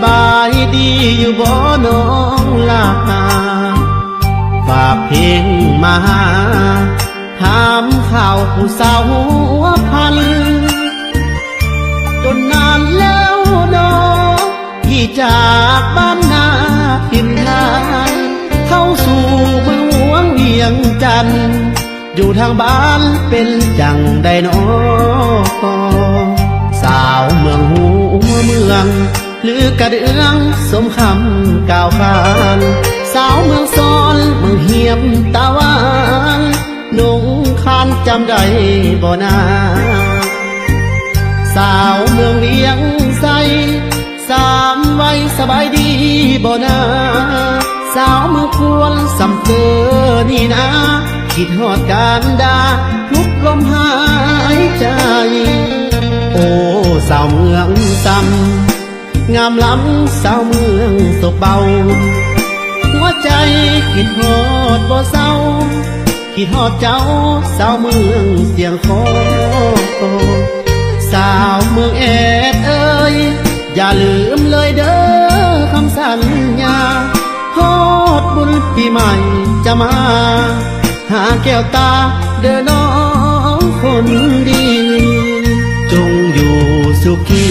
บายดีอยู่บ่น้องลาฝากเพลงมาถามข่าวผู้สาวหัวพันจนนานแล้วน้องที่จากบ้านนาทิมทานเข้าสู่เมืองหลวงเวียงจันทน์อยู่ทางบ้านเป็นจังใดน้อสาวเมืองหัวเมืองหรือกระเดืองสมคำกล่าวขานสาวเมืองซอนเมืองเหียบตาหวานนงคานจำได้บ่นาสาวเมืองเวียงใสสามไว้สบายดีบ่นาสาวเมืองควรสำเธอนี่นะคิดฮอดการดาทุกลมหายใจโอ้สาวเมืองซ้ำงามล้ำสาวเมืองโศกเบาหัวใจคิดฮอดบ่เศร้าคิดฮอดเจ้าสาวเมืองเสียงคอสาวเมืองเอ็ดเอ้ยอย่าลืมเลยเด้อคำสัญญาฮอดบุญปีใหม่จะมาหาแก้วตาเด้อน้องคนดีจงอยู่สุขี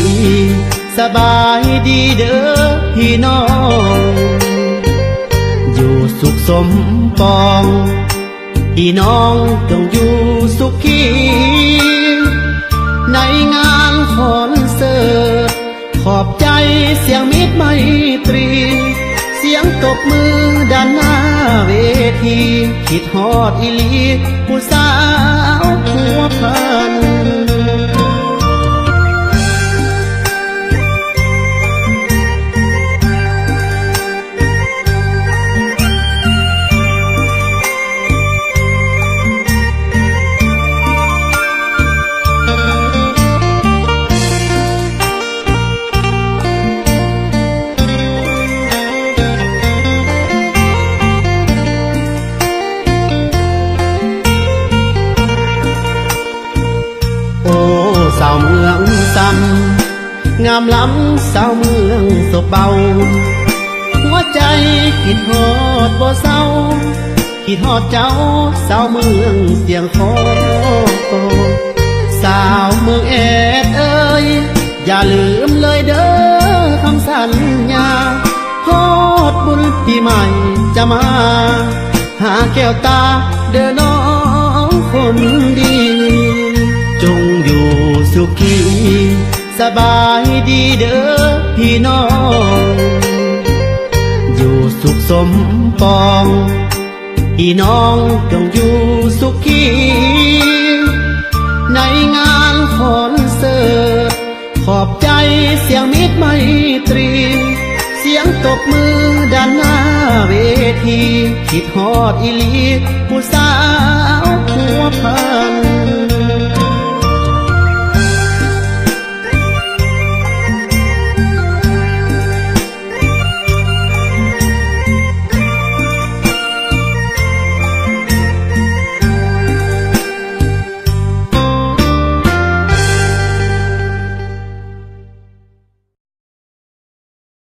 สบายดีเด้อพี่น้องอยู่สุขสมปองพี่น้องจงอยู่สุขีในงานคอนเสิร์ตขอบใจเสียงมิตรไมตรีเสียงตบมือด้านหน้าเวทีคิดฮอดอีหลีผู้สาวผัวพันสาวเมืองซ้ำงามล้ำสาวเมืองโศกเบาหัวใจคิดฮอดบ่เศร้าคิดฮอดเจ้าสาวเมืองเสียงคอสาวเมืองเอ็ดเอ้ยอย่าลืมเลยเด้อคำสัญญาฮอดบุญปีใหม่จะมาหาแก้วตาเด้อน้องคนดีจงอยู่สุขีสบายดีเด้อพี่น้องอยู่สุขสมปองพี่น้องจงอยู่สุขีในงานคอนเสิร์ตขอบใจเสียงมิตรไมตรีเสียงตบมือด้านหน้าเวทีคิดฮอดอีหลีผู้สาวผัวพัน